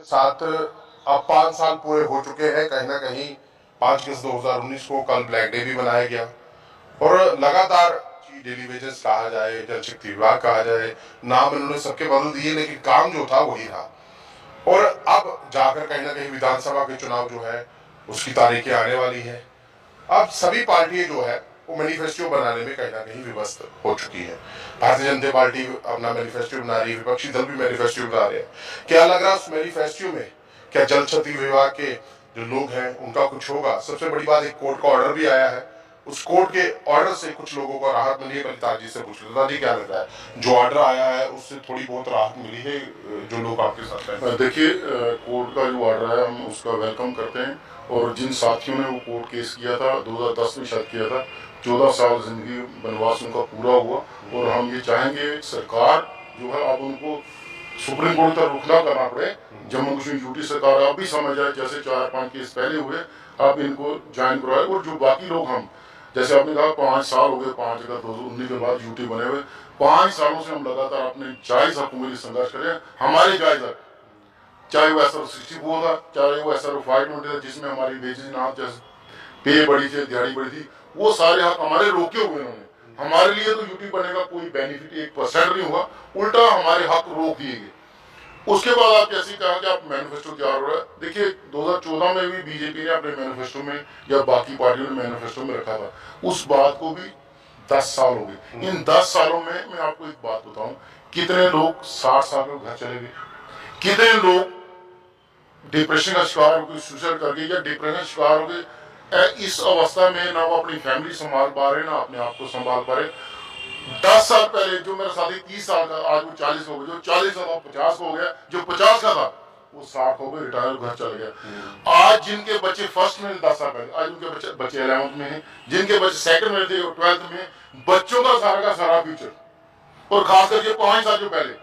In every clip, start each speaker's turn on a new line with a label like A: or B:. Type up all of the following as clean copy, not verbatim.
A: साथ अब 5 साल पूरे हो चुके हैं। कहीं ना कहीं 5/10/2019 को कल ब्लैक डे भी मनाया गया और लगातार डेली वेजेस कहा जाए, जल शक्ति विभाग कहा जाए, नाम इन्होंने सबके बदल दिए लेकिन काम जो था वही रहा। और अब जाकर कहीं ना कहीं विधानसभा के चुनाव जो है उसकी तारीखें आने वाली है। अब सभी पार्टियां जो है वो मैनिफेस्टो बनाने में कहीं ना कहीं विवस्त हो चुकी है। भारतीय जनता पार्टी अपना मैनिफेस्टो बना रही है, विपक्षी दल भी मैनिफेस्टो बना रहे हैं। क्या लग रहा है उस मैनिफेस्टो में? क्या जल शक्ति विभाग के जो लोग हैं उनका कुछ होगा? सबसे बड़ी बात, एक कोर्ट का ऑर्डर भी आया है, उस कोर्ट के ऑर्डर से कुछ लोगों को राहत मिली है। ललिता जी से पूछ लेता जी, क्या लगता है जो ऑर्डर आया है उससे थोड़ी बहुत राहत मिली है जो लोग आपके साथ हैं?
B: देखिए, कोर्ट का जो ऑर्डर है हम उसका वेलकम करते हैं। और जिन साथियों ने वो कोर्ट केस किया था 2010 में शायद किया था, 14 साल जिंदगी वनवास उनका पूरा हुआ। और हम ये चाहेंगे सरकार जो है अब उनको सुप्रीम कोर्ट तक रुखना करना पड़े। जम्मू कश्मीर यूटी सरकार अब भी समझ जाए, जैसे 4-5 केस पहले हुए अब इनको ज्वाइन करवाए। और जो बाकी लोग, हम जैसे आपने कहा 5 साल हो गए, 5/10/2019 के बाद यूटी बने हुए, 5 सालों से हम लगातार अपने जायज हकों के लिए संघर्ष करें। हमारे जायज हक, चाहे वो SR 64 था, चाहे वो SR 520 था, जिसमें हमारी वेजेज ना जैसे पे बढ़ी थी, दिहाड़ी बढ़ी थी, वो सारे हक हमारे रोके हुए उन्होंने। हमारे लिए तो यूटी बनने का कोई बेनिफिट 1% नहीं हुआ, उल्टा हमारे हक रोक दिए गए। उसके बाद आप कैसे कहा कि आप मैनिफेस्टो तैयार हो रहा है? देखिए, 2014 में भी बीजेपी ने अपने मैनिफेस्टो में या बाकी पार्टियों ने मैनिफेस्टो में रखा था। उस बात को भी 10 साल हो गए। इन 10 सालों में मैं आपको एक बात बताऊं, कितने लोग 60 साल में घर चले गए, कितने लोग डिप्रेशन का शिकार हो गए, सुसाइड कर गए या डिप्रेशन का शिकार हो गए। इस अवस्था में ना वो अपनी फैमिली संभाल पा रहे, ना अपने आप को संभाल पा रहे। 10 साल पहले जो मेरा साथी 30 साल का, आज वो 40 हो गया, जो 40 का था 50 हो गया, जो 50 का था वो 60 हो गए, रिटायर घर चल गया। आज जिनके बच्चे फर्स्ट में 10 साल पहले, आज उनके बच्चे 11th में हैं, जिनके बच्चे सेकंड में थे 12th में, बच्चों का सारा फ्यूचर। और खास करके 5 साल जो पहले,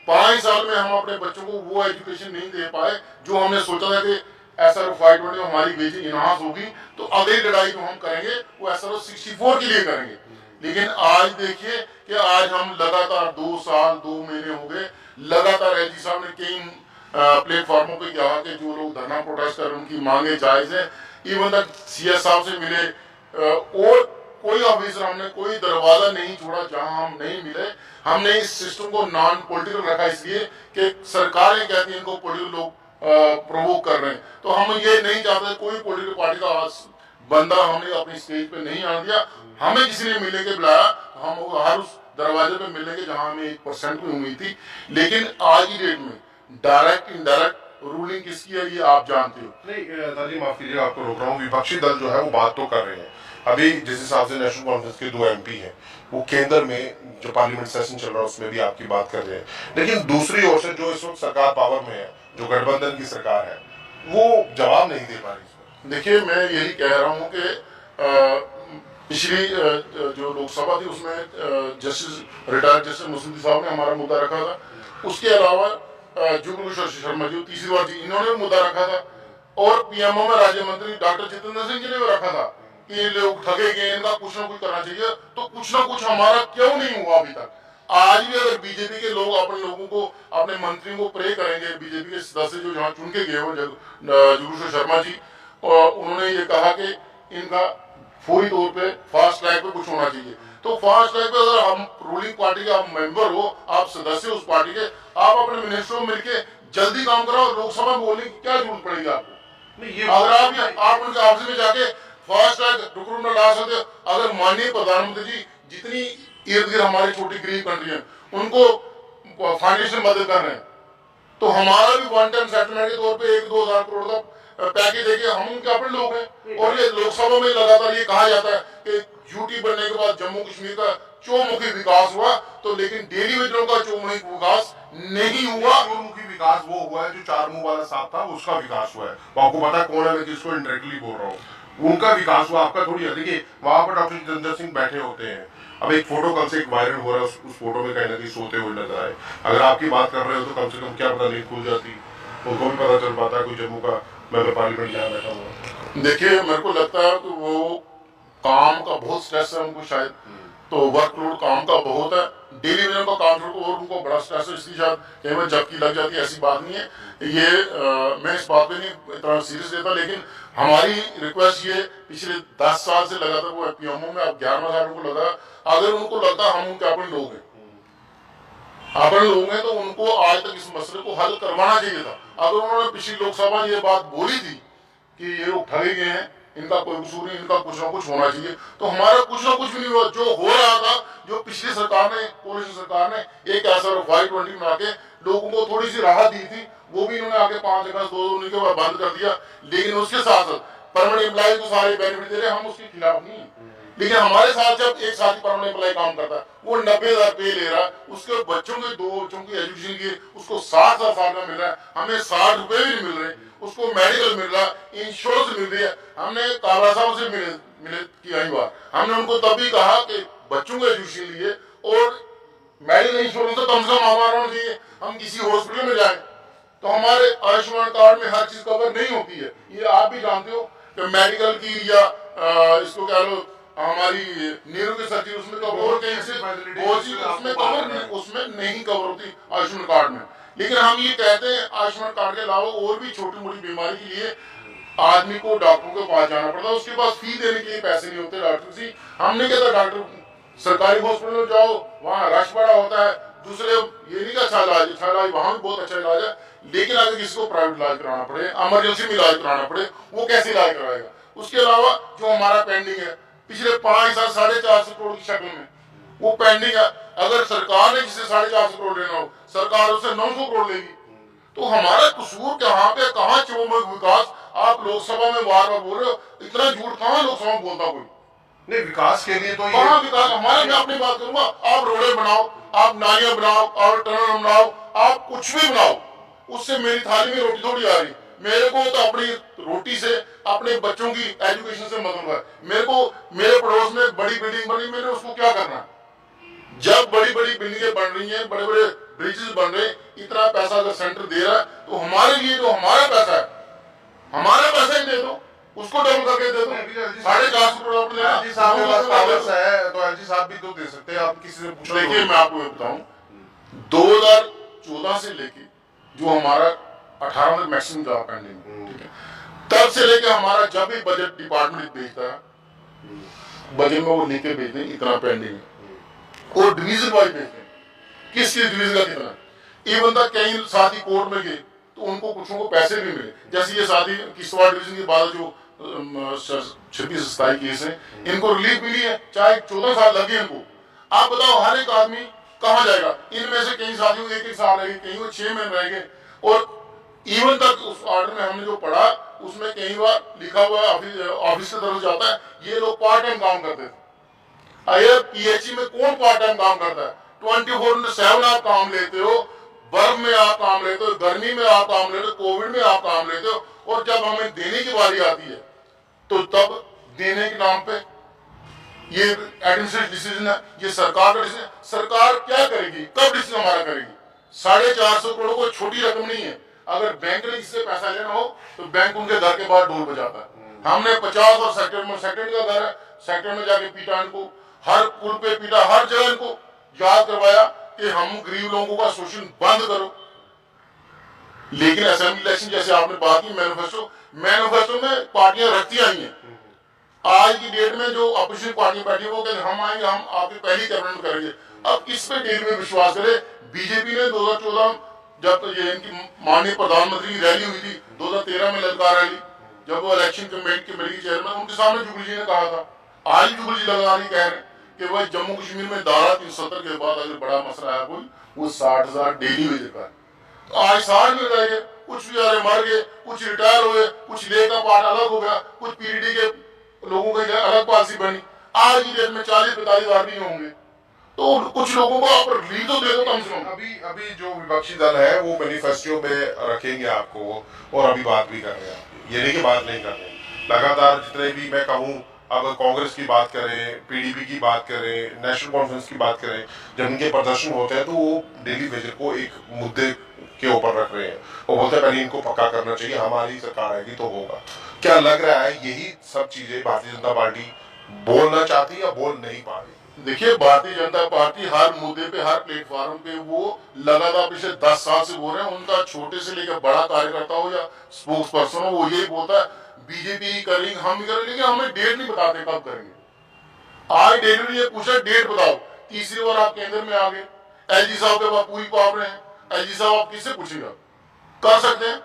B: 5 साल में हम अपने बच्चों को वो एजुकेशन नहीं दे पाए जो हमने सोचा था कि SR 520 में हमारी वेज इनहांस होगी तो अगली लड़ाई जो हम करेंगे वो SR 64 के लिए करेंगे। लेकिन आज देखिए कि आज हम लगातार 2 साल 2 महीने हो गए, लगातार एलजी साहब ने कई प्लेटफॉर्मों पे कहा कि जो लोग धरना प्रोटेस्ट कर रहे हैं उनकी मांगे जायज है। इवन तक CS साहब से मिले और कोई ऑफिसर, हमने कोई दरवाजा नहीं छोड़ा जहां हम नहीं मिले। हमने इस सिस्टम को नॉन पॉलिटिकल रखा इसलिए कि सरकारें कहती हैं इनको पॉलिटिकल लोग प्रोवोक कर रहे हैं, तो हम ये नहीं चाहते कोई पॉलिटिकल पार्टी का बंदा हमने अपनी स्टेज पे नहीं आने दिया। हमें किसी ने मिलने के बुलाया, हम हर उस दरवाजे पे मिलने के जहां हमें 1% की उम्मीद थी। लेकिन आज की डेट में डायरेक्ट इनडायरेक्ट रूलिंग किसकी है ये आप जानते हो।
A: नहीं दादी, माफ कीजिए आपको रोक रहा हूँ। विपक्षी दल जो है वो बात तो कर रहे हैं। अभी जिस हिसाब से नेशनल कॉन्फ्रेंस के 2 MP हैं वो केंद्र में जो पार्लियामेंट सेशन चल रहा है उसमें भी आपकी बात कर रहे हैं, लेकिन दूसरी ओर से जो इस वक्त सरकार पावर में है, जो गठबंधन की सरकार है, वो जवाब नहीं दे पा रही।
B: देखिए, मैं यही कह रहा हूँ कि पिछली जो लोकसभा थी उसमें जस्टिस रिटायर्ड जस्टिस मुसद्दी साहब ने हमारा मुद्दा रखा था। उसके अलावा जुगल किशोर शर्मा जी तीसरी बार जी इन्होंने मुद्दा रखा था। और PMO में राज्य मंत्री डॉक्टर जितेंद्र सिंह जी ने भी रखा था कि ये लोग ठगे गए, इनका कुछ ना कुछ करना चाहिए। तो कुछ ना कुछ हमारा क्यों नहीं हुआ अभी तक? आज भी अगर बीजेपी के लोग अपने लोगों को, अपने मंत्रियों को प्रे करेंगे, बीजेपी के सदस्य जो जहाँ चुन के गए हो जुगल किशोर शर्मा जी, और उन्होंने ये कहा कि इनका फौरी तौर पे फास्ट ट्रैक पे कुछ होना चाहिए। तो फास्ट ट्रैक पे अगर हम रूलिंग पार्टी के आप मेंबर हो, आप सदस्य उस पार्टी के, आप अपने मिनिस्टरों में मिलके जल्दी काम कराओ। लोकसभा में बोलने की क्या जरूरत पड़ेगी आपको? अगर आप उनके ऑफिस में जाके फास्ट ट्रैक रिक्रूटमेंट ला सकते, अगर माननीय प्रधानमंत्री जी जितनी इर्द गिर्द हमारी छोटी गरीब कंट्री है उनको फाइनेंशियल मदद कर रहे हैं, तो हमारा भी वन टाइम सेटलमेंट के तौर पे 1-2 हजार करोड़ का पैकेज देके हम उनके अपने लोग हैं। और ये लोकसभा में लगातार ये कहा जाता है कि यूटी बनने के बाद जम्मू कश्मीर का चौमुखी विकास हुआ, तो लेकिन डेली वेजरों का चौमुखी विकास नहीं हुआ।
A: चौमुखी विकास वो हुआ है जो 4 मुंह वाला सांप था, उसका विकास हुआ है। आपको पता है कौन है, मैं जिसको इंडायरेक्टली बोल रहा हूँ, उनका विकास हुआ, आपका थोड़ी है। देखिए वहां पर डॉक्टर जितेंद्र सिंह बैठे होते हैं। अब एक फोटो कल से एक वायरल हो रहा है, उस फोटो में कहीं ना कहीं सोते हुए नजर आए। अगर आपकी बात कर रहे हो तो कम से कम क्या पता नींद खुल जाती, उनको भी पता चल पाता कोई जम्मू का मेंबर पार्लियामेंट यहाँ बैठा हुआ।
B: देखिए, मेरे को लगता है कि वो काम का बहुत स्ट्रेस है उनको शायद, तो वर्कलोड काम का बहुत है, डेली वेजन का काम छोड़ और उनको बड़ा स्ट्रेस है, इसलिए शायद कई बार झपकी लग जाती है। ऐसी बात नहीं है, ये मैं इस बात पे नहीं इतना सीरियस लेता, लेकिन हमारी रिक्वेस्ट ये पिछले 10 साल से लगातार वो पीएमओ में अब 11 साल उनको लगा, अगर उनको लगता हम उनके अपने लोग हैं, अपने लोग हैं, तो उनको आज तक इस मसले को हल करवाना चाहिए था। अगर उन्होंने पिछली लोकसभा ये बात बोली थी कि ये लोग ठगे गए हैं, इनका कोई कसूर नहीं, इनका कुछ ना कुछ होना चाहिए, तो हमारा कुछ ना कुछ भी नहीं हुआ। जो हो रहा था, जो पिछली सरकार ने, कोalition सरकार ने एक ऐसा 520 बना के लोगों को थोड़ी सी राहत दी थी, वो भी इन्होंने आगे 5 अगस्त 2019 के बाद बंद कर दिया। लेकिन उसके साथ साथ परमानेंट एम्प्लॉय को सारे बेनिफिट दे रहे, हम उसके खिलाफ नहीं है। लेकिन हमारे साथ जब एक साथी परमानेंट एम्प्लॉय काम करता है, वो 90,000 रुपये ले रहा है, उसके बच्चों के 2 बच्चों की एजुकेशन की उसको 60,000 साल का मिल रहा है, हमें 60 रुपये भी नहीं मिल रहे, उसको मेडिकल मिल रहा है, इंश्योरेंस मिल रही है। हमने काबरा साहब से मिले की आई बार, हमने उनको तब भी कहा कि बच्चों को एजुकेशन लिए और मेडिकल इंश्योरेंस तो कम से कम हमारा चाहिए, हम किसी हॉस्पिटल में जाए तो हमारे आयुष्मान कार्ड में हर चीज कवर नहीं होती है। ये आप भी जानते हो कि मेडिकल की या इसको कह लो हमारी नीरू की सर्जरी उसमें कवर और कहीं से उसमें नहीं कवर होती आयुष्मान कार्ड में। लेकिन हम ये कहते हैं आयुष्मान कार्ड के अलावा और भी छोटी मोटी बीमारी के लिए आदमी को डॉक्टर के पास जाना पड़ता है, उसके पास फी देने के लिए पैसे नहीं होते डॉक्टर से। हमने कहता डॉक्टर सरकारी हॉस्पिटल में जाओ, वहाँ रश बड़ा होता है, दूसरे ये नहीं अच्छा इलाज, अच्छा इलाज वहाँ भी बहुत अच्छा इलाज है, लेकिन अगर किसी को प्राइवेट इलाज कराना पड़े, इमरजेंसी में इलाज कराना पड़े, वो कैसे इलाज कराएगा। उसके अलावा जो हमारा पेंडिंग है पिछले 5 साल 450 करोड़ की शक्ल में वो पेंडिंग है, अगर सरकार ने जिसे 450 करोड़ देना हो, सरकार उसे 900 करोड़ लेगी, तो हमारा कसूर कहाँ पे, कहाँ चौमुख विकास। आप लोकसभा में बार बार बोल रहे हो, इतना झूठ कहाँ लोकसभा में बोलता कोई
A: नहीं। विकास के लिए तो
B: कहाँ विकास, हमारा मैं अपनी बात करूंगा, आप रोडे बनाओ, आप नालियां बनाओ, आप टनल बनाओ, आप कुछ भी बनाओ, उससे मेरी थाली में रोटी थोड़ी आ रही। मेरे को तो अपनी रोटी से, अपने बच्चों की एजुकेशन से मतलब है। मेरे को मेरे पड़ोस में बड़ी बिल्डिंग बनी, मैंने उसको क्या करना है। जब बड़ी बड़ी बिल्डिंगें बन रही हैं, बड़े बड़े ब्रिजेस बन रहे, इतना पैसा अगर सेंटर दे रहा है, तो हमारे लिए जो हमारा पैसा है, हमारा पैसा ही दे दो, उसको डबल करके दे दो। 450 करोड़ अपने
A: एलजी साहब के पास पावर्स है, तो एलजी साहब भी तो दे सकते हैं, आप किसी से पूछ।
B: देखिए मैं आपको बताऊं, 2014 से लेके जो हमारा 18 में मैक्सिमम था पेंडिंग, ठीक है, तब से लेके हमारा जब भी बजट डिपार्टमेंट भेजता है, बजट में वो लेके भेजते हैं इतना पेंडिंग है, और डिवीजन वाइज भेजते हैं किस डिवीजन का कितना। इवन तक कई साथी कोर्ट में गए तो उनको कुछ को पैसे भी मिले, जैसे ये साथी किश्तवाड़ डिवीजन के बाद जो 26-27 केस है, इनको रिलीफ मिली है, चाहे 14 साल लगे इनको। आप बताओ हर एक आदमी कहाँ जाएगा। इनमें से कई साथियों को 1-1 साल रहे, कहीं 6 महीने रह गए, और इवन तक उस ऑर्डर में हमने जो पढ़ा उसमें कई बार लिखा हुआ ऑफिस की तरफ जाता है ये लोग पार्ट टाइम काम करते थे। अरे पीएचई में कौन पार्ट टाइम काम करता है। 24/7 आप काम लेते हो, बर्फ में आप काम लेते हो, गर्मी में आप काम लेते हो, कोविड में आप काम लेते हो, और जब हमें देने की बारी आती है तो तब देने के नाम पे ये एडमिनिस्ट्रेटिव डिसीजन है, ये सरकार का डिसीजन। सरकार क्या करेगी, कब डिसीजन हमारा करेगी। 450 करोड़ कोई छोटी रकम नहीं है। अगर बैंक ने इससे पैसा लेना हो तो बैंक उनके घर के बाहर ढोल बजाता है। हमने 50 और सेक्टर का घर है, सेक्टर में जाके पीटा इनको, हर पुल पे पीटा, हर जगह इनको याद करवाया कि हम गरीब लोगों का शोषण बंद करो। लेकिन असेंबली इलेक्शन जैसे आपने बात की, मैनिफेस्टो में पार्टियां रखती आई हैं। आज की डेट में जो अपोजिशन पार्टियां बैठी है वो कहते हम आएंगे, हम आपकी पहली कैबिनेट करेंगे। अब इस पे डेट में विश्वास करें। बीजेपी ने 2014 जब तो ये इनकी माननीय प्रधानमंत्री की रैली हुई थी 2013 में, ललकार रैली, जब वो इलेक्शन कमेटी के चेयरमैन, उनके सामने जुगल जी ने कहा था, आज जुगल जी लगातार कह रहे हैं कि भाई जम्मू कश्मीर में धारा 370 के बाद अगर बड़ा मसला है कोई, वो 60,000 डेली वेज का है। तो आज 60 मिल रहे, कुछ बेचारे मर गए, कुछ रिटायर हुए, कुछ ले का पार्ट अलग हो गया, कुछ पीडीडी के लोगों की अलग पॉलिसी बनी। आज की डेट में 40-45 हजार भी होंगे, तो कुछ लोगों को आप रिलीफ तो दे दो कम से कम।
A: अभी जो विपक्षी दल है वो मैनिफेस्टो में रखेंगे आपको, और अभी बात भी कर रहे हैं, ये नहीं कि बात नहीं कर रहे। लगातार जितने भी मैं कहूँ, अगर कांग्रेस की बात करें, पीडीपी की बात करें, नेशनल कॉन्फ्रेंस की बात करें, जब इनके प्रदर्शन होते हैं तो वो डेली वेजर को एक मुद्दे के ऊपर रख रहे हैं। वो बोलते हैं पहले इनको पक्का करना चाहिए, हमारी सरकार आएगी तो होगा। क्या लग रहा है यही सब चीजें भारतीय जनता पार्टी बोलना चाहती है या बोल नहीं पा रही?
B: देखिए, भारतीय जनता पार्टी हर मुद्दे पे, हर प्लेटफॉर्म पे वो लगातार पिछले 10 साल से बोल रहे हैं। उनका छोटे से लेकर बड़ा कार्यकर्ता हो या स्पोक्स पर्सन हो, वो यही बोलता है बीजेपी ही करेंगे, हम ही करेंगे, लेकिन हमें डेट नहीं बताते कब करेंगे। आज डेली ने ये पूछा डेट बताओ, तीसरी बार आप केंद्र में आ गए, एलजी साहब के पास पूरी पावर है, एलजी साहब आप किससे पूछेगा, कर सकते हैं।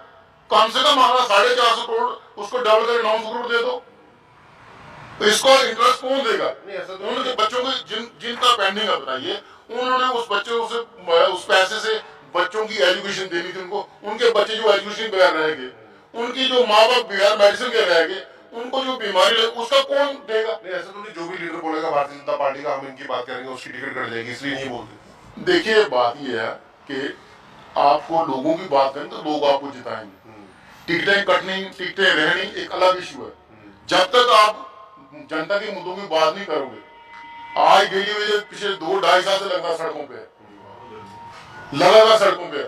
B: कम से कम हमारा 450 करोड़ उसको डबल कर 900 करोड़ दे दो, तो इसको इंटरेस्ट कौन देगा? उनके बच्चों को जिनका पेंडिंग है बताइए, उन्होंने उस बच्चों से, उस पैसे से बच्चों की एजुकेशन देनी थी उनको, उनके बच्चे जो एजुकेशन बगैर रहेंगे, उनकी जो माँ बाप बगैर मेडिसिन के रहेंगे, उनको जो बीमारी है उसका कौन देगा?
A: नहीं, ऐसा तो नहीं, जो भी लीडर बोलेगा भारतीय जनता पार्टी का हम इनकी बात करेंगे उसकी टिकट कट जाएगी, इसलिए नहीं बोलते।
B: देखिए, बात यह है कि आपको लोगों की बात करें तो लोग आपको जिताएंगे। टिकटें कटनी, टिकटें रहनी एक अलग इशू है। जब तक आप जनता के मुद्दों की बात नहीं करोगे, आज डेली वेजेस पिछले 2-2.5 साल से लगातार सड़कों पे